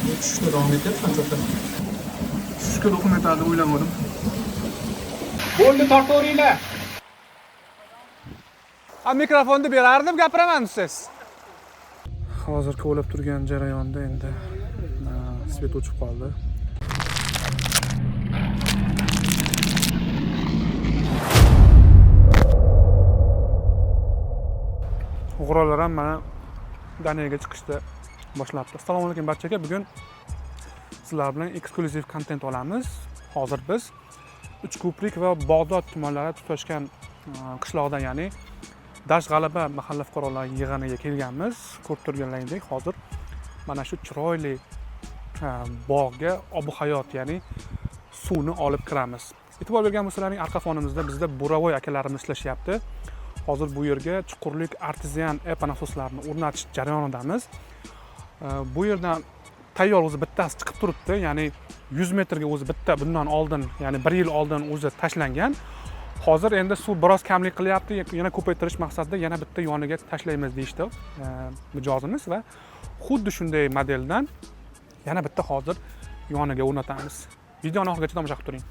Tushishni davom etyapman cho'ta. Tushishga dokument hali o'ylamadim. Bo'ldi, tortaveringlar. Mikrofonni berardim, gapiraman siz. Hozir ko'lab turgan jarayonda endi svet o'chib qoldi. O'g'rilar ham mana Daniyaga chiqishni boshlabdi. Assalomu alaykum barchaga. Bugun sizlar bilan eksklyuziv kontent olamiz. Hozir biz Uchko'prik va Bog'dod tumanlari tutashgan qishloqdan, ya'ni Dasht G'alaba mahalla fuqarolar yig'iniga kelganmiz. Ko'rib turganlaringdek, hozir mana shu chiroyli bog'ga ob-hayot, ya'ni suvni olib kiramiz. E'tibor bergan bo'lsalaring, arqa fonimizda bizda Buravoy akalarimiz ishlashyapti. Hozir bu yerga chuqurlik artezian EPA nasoslarini o'rnatish jarayonidamiz. Bu yerdan tayyor o'zi bittasi chiqib turibdi, ya'ni 100 metrga o'zi bitta bundan oldin, ya'ni 1 yil oldin o'zi tashlangan. Hozir endi suv biroz kamlik qilyapti, yana ko'paytirish maqsadida yana bitta yoniga tashlaymiz deyishdi mijozimiz va xuddi shunday modeldan yana bitta hozir yoniga o'rnatamiz. Videoni oxirigacha tomosha qilib turing.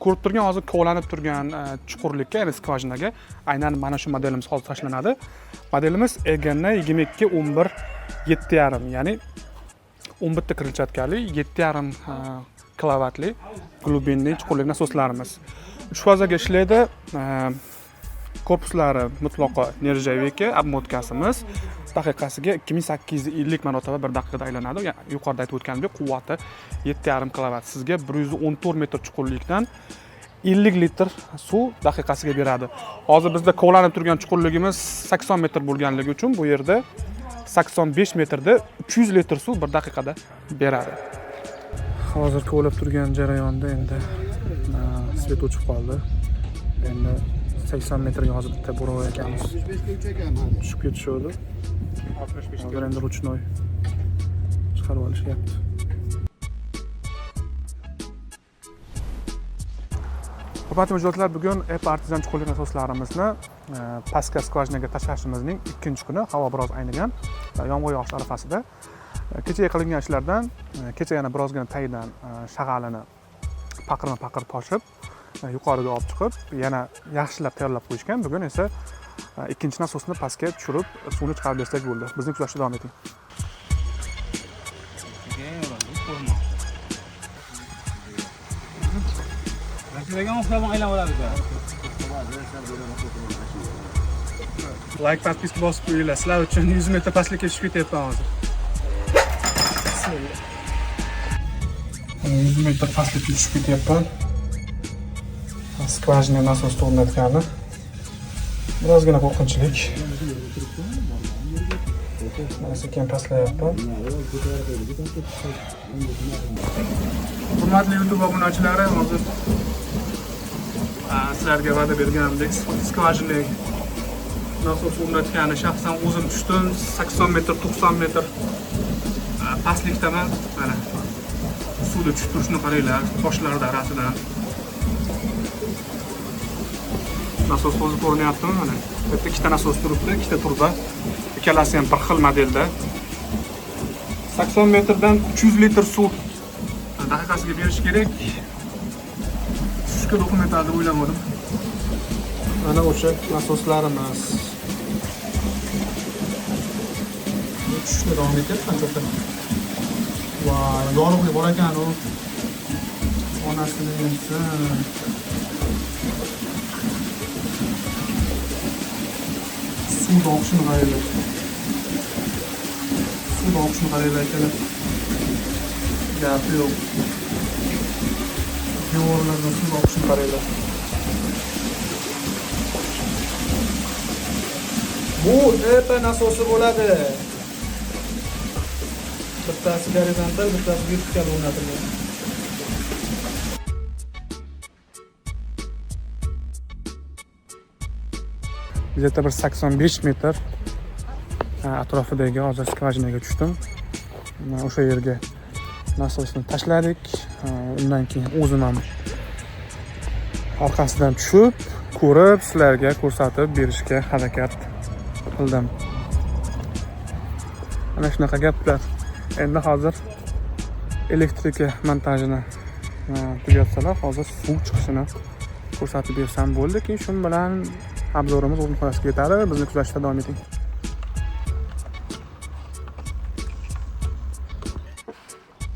Ko'rib turgan hozir kovlanib turgan chuqurlikka, ya'ni skvajinaga aynan mana shu modelimiz hozir tashlanadi. Modelimiz EGN 2211 7,5, ya'ni 11 ta kirilchatkali 7,5 kilovatli glubinli chuqurlik nasoslarimiz. 3 fazaga ishlaydi. Korpuslari mutlaqo nержавейка, obmotkasimiz daqiqasiga 2850 marotaba bir daqiqada aylanadi. Yuqorida aytib o'tganimdek, quvvati 7,5 kilovat. Sizga 114 metr chuqurlikdan 50 litr suv daqiqasiga beradi. Hozir bizda kovlanib turgan chuqurligimiz 80 metr bo'lganligi uchun bu yerda 85 metrda 300 litr suv bir daqiqada beradi. Hozir kovlab turgan jarayonda endi svet o'chib qoldi. Endi 80 metrga hozir bitta Buravoy akamiz tushib ketishdi. Hozir endi ruchnoy chiqarib olishyapti. Hurmatli mijozlar, bugun EPA artezan chuqurlik nasoslarimizni pastga skvajinaga tashlashimizning 2-kuni. Havo biroz aynigan, yomg'ir yog'ish arafasida. Kechaga qilingan ishlardan, kecha yana birozgina tagidan shag'alini paqir toshib, yuqoriga olib chiqib, yana yaxshilab tayyorlab qo'yishgan. Bugun esa ikkinchi nasosni pastga tushirib, suvni chiqarib bersak bo'ldi. Bizni kuzatishda davom eting. Like, podpiska bosib qo'yinglar. Sizlar uchun 100 metr pastlikka tushib ketyapman hozir. 100 metr pastlikka tushib ketyapman. Skvajina nasos o'rnatgani birozgina qo'rqinchlik. Mana sekin pastlayapman. Hurmatli YouTube obunachilari, hozir sizlarga va'da berganimdek skvajina nasos o'rnatgani shaxsan o'zim tushdim. 80 metr, 90 metr pastlikdaman. Mana suvda tushib turishni qaranglar, toshlar darasidan. Nasos hozir ko'rinyaptimi? Mana bu yerda ikkita nasos turibdi, ikkita turba. Ikkalasi ham bir xil modelda. 80 metrdan 300 litr suv daqiqasiga berish kerak. Tushishga dokument hali o'ylamadim. Mana o'sha nasoslarimiz. Tushishni davom etyapman cho'ta. Voy, yorug'lik bor ekan u. Onasini yemsin. Suvni oqishini qaranglar. Suvni oqishini qaranglar akalar. Gapi yo'q. Devorlardan suv oqishini qaranglar. Bu EPA nasosi bo'ladi. Bittasi gorizontal, bittasi vertikal o'rnatilgan. Biz yerda bir 85 metr atrofidagi hozir skvajinaga tushdim. O'sha yerga nasosni tashladik. Undan keyin o'zim ham orqasidan tushib, ko'rib, sizlarga ko'rsatib berishga harakat qildim. Ana shunaqa gaplar. Endi hozir elektrika montajini tugatsalar, hozir suv chiqishini ko'rsatib bersam bo'ldi. Keyin shu bilan obzorimiz o'z nihoyasiga yetadi. Bizni kuzatishda davom eting.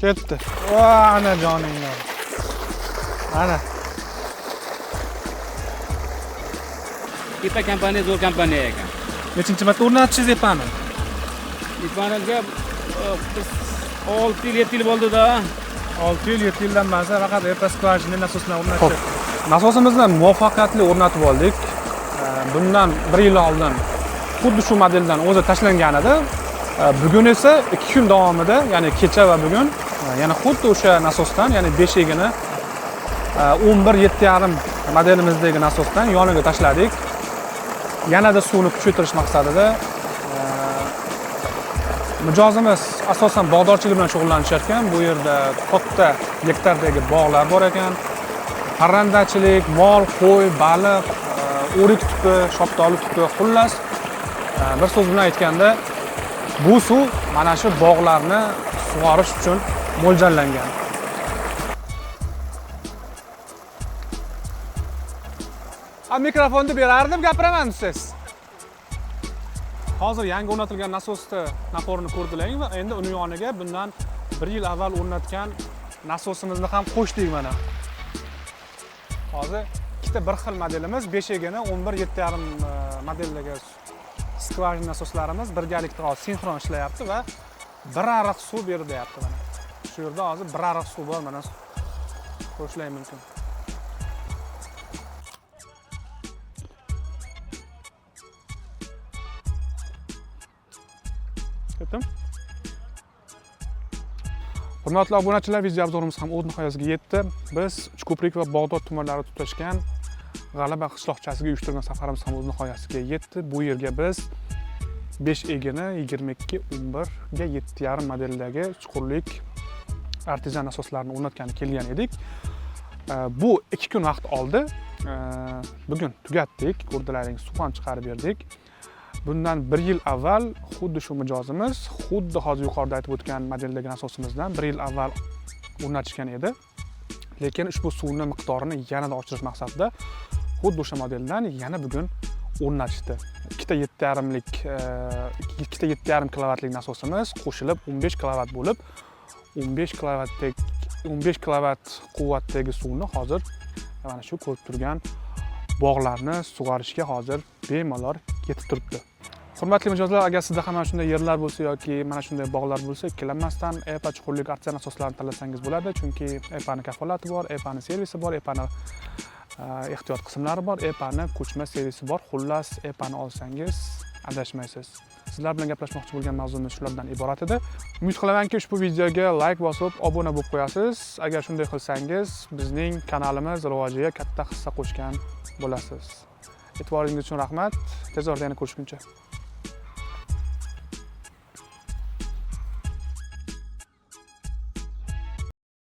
Ketdi. Ana joninglar. Ana. Bitta kompaniya zo'r kompaniya ekan. Nechinchi marta o'rnatishingiz epani? Ipaniga 6 yil 7 yil bo'ldi-da. 6 yil 7 yildan beri faqat skvajina nasosini o'rnatdik. Nasosimizni muvaffaqiyatli o'rnatib oldik. Bundan 1 yil oldin xuddi shu modeldan o'zi tashlangan edi. Bugun esa 2 kun davomida, ya'ni kecha va bugun yana xuddi o'sha nasosdan, ya'ni 5 egini 11.7.5 modelimizdagi nasosdan yoniga tashladik. Yanada suvni kuchaytirish maqsadida mijozimiz asosan bog'dorchilik bilan shug'ullanishayotgan. Bu yerda katta gektardagi bog'lar bor ekan. Parrandachilik, mol, qo'y, baliq, o'rik tupi, shoptoli tupi, xullas bir so'z bilan aytganda bu suv mana shu bog'larni sug'orish uchun mo'ljallangan. Mikrofonni berardim, gapiraman siz. Hozir yangi o'rnatilgan nasosni naporini ko'rdilar va endi uning yoniga bundan 1 yil avval o'rnatgan nasosimizni ham qo'shdik mana. Hozir ikkita bir xil modelimiz 5 egini 11.7.5 modeldagi skvajina nasoslarimiz birgalikda hozir sinxron ishlayapti va bir ariq suv beryapti mana. Shu yerda hozir bir ariq suv bor mana. Qo'shish mumkin. Ketdim. Hurmatli obunachilar, video obzorimiz ham o'z nihoyasiga yetdi. Biz Uchko'prik va Bog'dod tumanlari tutashgan G'alaba qishloqchasiga uyushtirgan safarimiz ham o'z nihoyasiga yetdi. Bu yerga biz 5 egini 22.11 ga 7.5 modeldagi chuqurlik artezan nasoslarini o'rnatgani kelgan edik. Bu 2 kun vaqt oldi. Bugun tugatdik. Ko'rdilaring, suv ham chiqarib berdik. Bundan 1 yil avval xuddi shu mijozimiz, xuddi hozir yuqorida aytib o'tgan modeldagi nasosimizdan 1 yil avval o'rnatishgan edi. Lekin ushbu suvning miqdorini yanada oshirish maqsadida xuddi o'sha modeldan yana bugun o'rnatishdi. Ikkita 7.5 kilovatlik nasosimiz qo'shilib 15 kilovat bo'lib, 15 kilovat quvvatdagi suvni hozir mana shu ko'rib turgan bog'larni sug'orishga hozir bemalol yetib turibdi. Hurmatli mijozlar, agar sizda ham mana shunday yerlar bo'lsa yoki mana shunday bog'lar bo'lsa, ikkilanmasdan EPA chuqurlik artezan nasoslarini tanlasangiz bo'ladi, chunki EPAni kafolati bor, EPAni servisi bor, EPAni ehtiyot qismlari bor, EPAni ko'chma servisi bor. Xullas, EPAni olsangiz adashmaysiz. Sizlar bilan gaplashmoqchi bo'lgan mavzuimiz shulardan iborat edi. Umid qilamanki, ushbu videoga like bosib, obuna bo'lib qo'yasiz. Agar shunday qilsangiz, bizning kanalimiz rivojiga katta hissa qo'shgan bo'lasiz. E'tiboringiz uchun rahmat. Tez orada yana ko'rishguncha.